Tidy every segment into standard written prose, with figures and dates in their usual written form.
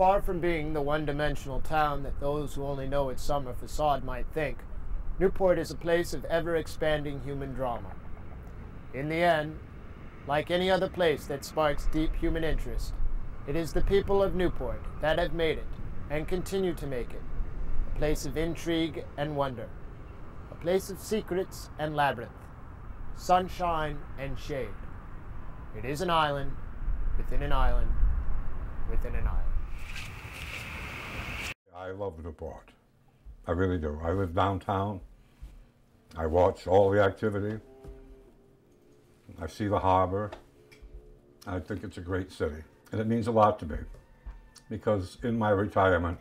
Far from being the one-dimensional town that those who only know its summer facade might think, Newport is a place of ever-expanding human drama. In the end, like any other place that sparks deep human interest, it is the people of Newport that have made it, and continue to make it, a place of intrigue and wonder, a place of secrets and labyrinth, sunshine and shade. It is an island within an island within an island. I love Newport. I really do. I live downtown. I watch all the activity. I see the harbor. I think it's a great city. And it means a lot to me because in my retirement,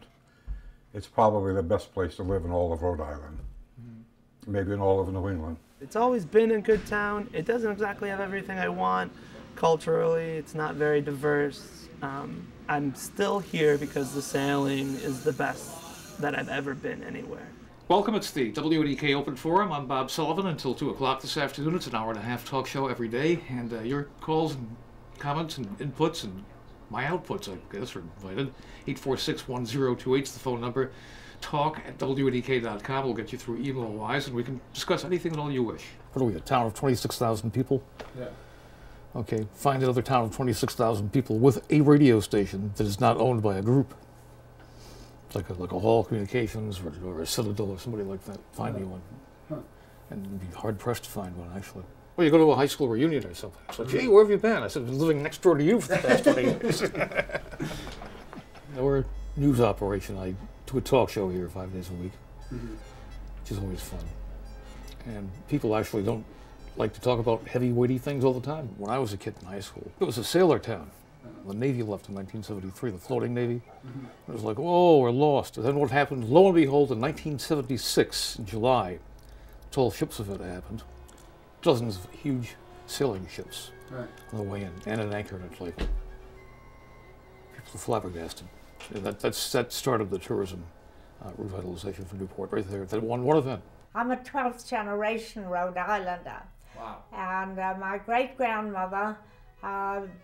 it's probably the best place to live in all of Rhode Island, maybe in all of New England. It's always been a good town. It doesn't exactly have everything I want. Culturally, it's not very diverse. I'm still here because the sailing is the best that I've ever been anywhere. Welcome, it's the WDK Open Forum. I'm Bob Sullivan until 2 o'clock this afternoon. It's an hour-and-a-half talk show every day, and your calls and comments and inputs and my outputs, I guess, are invited. 846-1028 is the phone number. Talk@WDK.com will get you through email-wise, and we can discuss anything at all you wish. What are we, a town of 26,000 people? Yeah. Okay, find another town of 26,000 people with a radio station that is not owned by a group. It's like a Hall Communications or a Citadel or somebody like that. Find me one. And you'd be hard-pressed to find one, actually. Well, you go to a high school reunion or something. It's like, gee, where have you been? I said, I've been living next door to you for the past 20 years. We're a news operation. I do a talk show here 5 days a week, which is always fun. And people actually don't like to talk about heavy, weighty things all the time. When I was a kid in high school, it was a sailor town. The Navy left in 1973, the floating Navy. It was like, oh, we're lost. And then what happened, lo and behold, in 1976, in July, the tall ships event happened. Dozens of huge sailing ships on the way in, and an anchor, and it's like, people are flabbergasted. And that started the tourism revitalization for Newport right there, that one event. I'm a 12th generation Rhode Islander. Wow. And my great-grandmother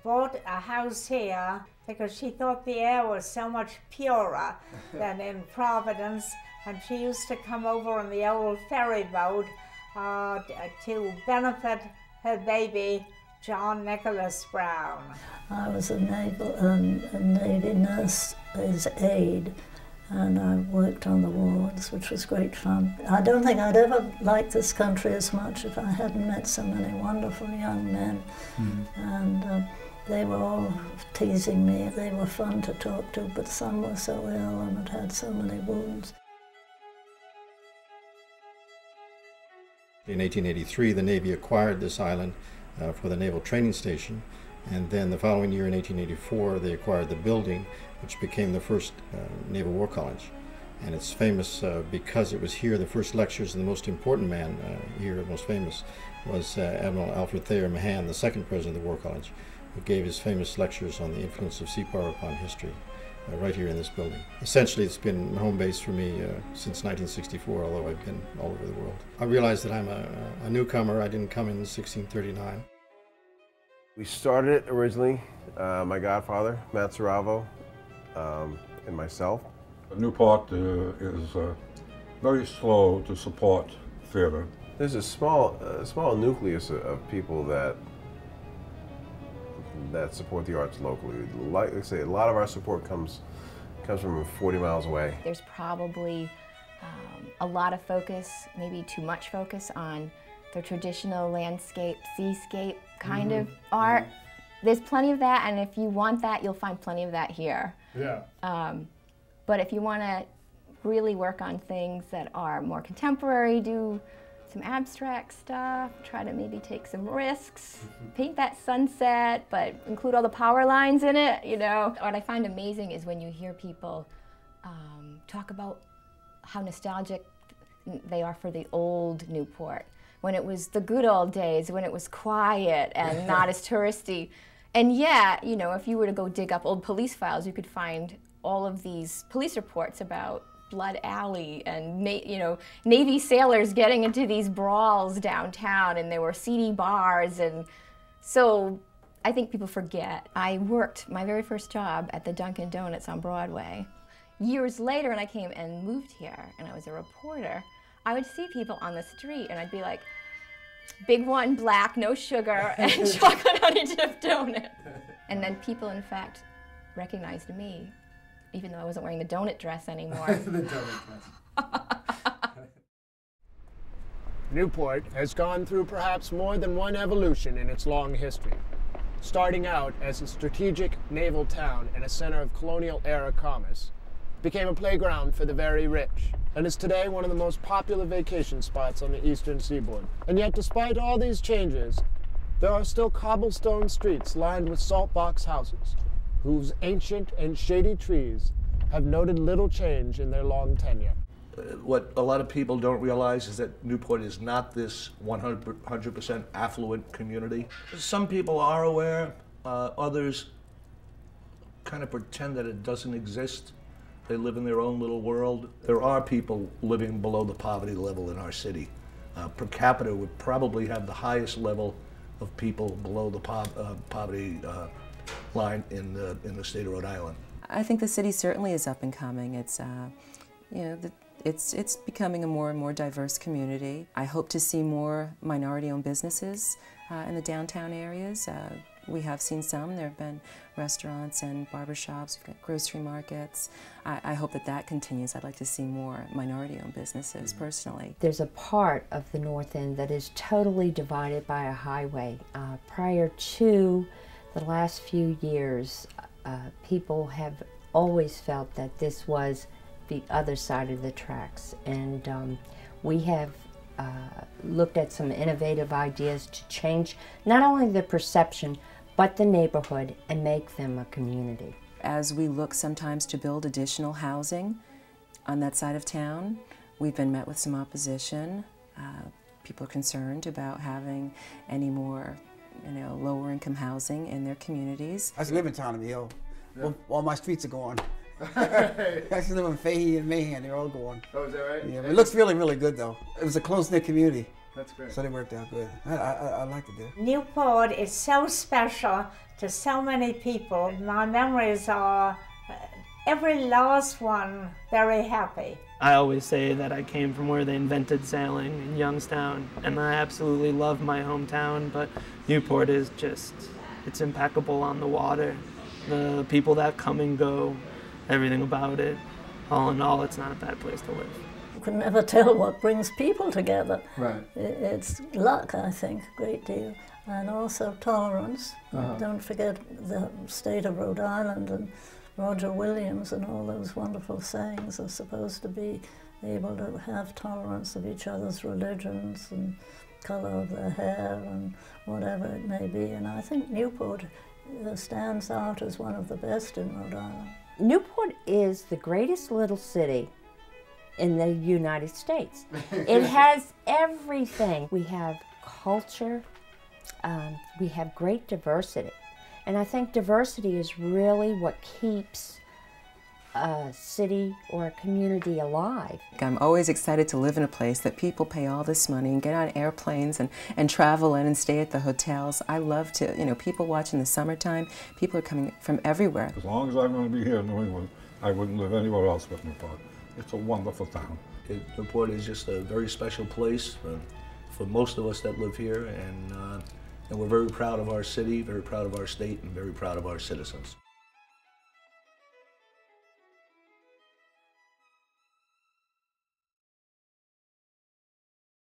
bought a house here because she thought the air was so much purer than in Providence, and she used to come over on the old ferry boat to benefit her baby, John Nicholas Brown. I was a Navy nurse as aide, and I worked on the wards, which was great fun. I don't think I'd ever liked this country as much if I hadn't met so many wonderful young men. And they were all teasing me. They were fun to talk to, but some were so ill and had so many wounds. In 1883, the Navy acquired this island for the Naval Training Station, and then the following year, in 1884, they acquired the building, which became the first Naval War College. And it's famous because it was here, the first lectures, and the most important man here, most famous, was Admiral Alfred Thayer Mahan, the second president of the War College, who gave his famous lectures on the influence of sea power upon history, right here in this building. Essentially, it's been home base for me since 1964, although I've been all over the world. I realize that I'm a newcomer. I didn't come in 1639. We started it originally, my godfather, Matt Saravo, and myself. Newport is very slow to support theater. There's a small nucleus of people that support the arts locally. Like I say, a lot of our support comes from 40 miles away. There's probably a lot of focus, maybe too much focus on the traditional landscape, seascape kind of art. There's plenty of that, and if you want that, you'll find plenty of that here. Yeah. But if you want to really work on things that are more contemporary, do some abstract stuff, try to maybe take some risks, paint that sunset, but include all the power lines in it, you know. What I find amazing is when you hear people talk about how nostalgic they are for the old Newport, when it was the good old days, when it was quiet and not as touristy. And yet, you know, if you were to go dig up old police files, you could find all of these police reports about Blood Alley and, you know, Navy sailors getting into these brawls downtown, and there were seedy bars. And so I think people forget. I worked my very first job at the Dunkin' Donuts on Broadway. Years later, when I came and moved here, and I was a reporter, I would see people on the street, and I'd be like, big one, black, no sugar, and chocolate honey dip donut. And then people, in fact, recognized me, even though I wasn't wearing the donut dress anymore. The donut dress. Newport has gone through perhaps more than one evolution in its long history. Starting out as a strategic naval town and a center of colonial-era commerce, it became a playground for the very rich, and is today one of the most popular vacation spots on the eastern seaboard. And yet, despite all these changes, there are still cobblestone streets lined with salt box houses, whose ancient and shady trees have noted little change in their long tenure. What a lot of people don't realize is that Newport is not this 100% affluent community. Some people are aware, others kind of pretend that it doesn't exist. They live in their own little world. There are people living below the poverty level in our city. Per capita would probably have the highest level of people below the poverty line in the state of Rhode Island. I think the city certainly is up and coming. It's, you know, it's becoming a more and more diverse community. I hope to see more minority-owned businesses in the downtown areas. We have seen some. There have been restaurants and barbershops, we've got grocery markets. I hope that that continues. I'd like to see more minority-owned businesses, personally. There's a part of the North End that is totally divided by a highway. Prior to the last few years, people have always felt that this was the other side of the tracks, and we have looked at some innovative ideas to change not only the perception but the neighborhood and make them a community. As we look sometimes to build additional housing on that side of town, we've been met with some opposition. People are concerned about having any more, lower income housing in their communities. I used to live in town on the hill. Yeah. All my streets are gone. I used to live in Fahey and Mahan, they're all gone. Oh, is that right? Yeah, but it looks really, really good though. It was a close-knit community. That's great. So they worked out good. I liked it there. Newport is so special to so many people. My memories are, every last one, very happy. I always say that I came from where they invented sailing in Youngstown, and I absolutely love my hometown, but Newport is just, it's impeccable on the water. The people that come and go, everything about it. All in all, it's not a bad place to live. You can never tell what brings people together. Right. It's luck, I think, a great deal, and also tolerance. Don't forget the state of Rhode Island and Roger Williams and all those wonderful sayings are supposed to be able to have tolerance of each other's religions and color of their hair and whatever it may be. And I think Newport stands out as one of the best in Rhode Island. Newport is the greatest little city in the United States. It has everything. We have culture, we have great diversity. And I think diversity is really what keeps a city or a community alive. I'm always excited to live in a place that people pay all this money and get on airplanes and travel in and stay at the hotels. I love to, people watch in the summertime. People are coming from everywhere. As long as I'm going to be here in New England, I wouldn't live anywhere else but Newport. It's a wonderful town. Newport is just a very special place for most of us that live here, and we're very proud of our city, very proud of our state, and very proud of our citizens.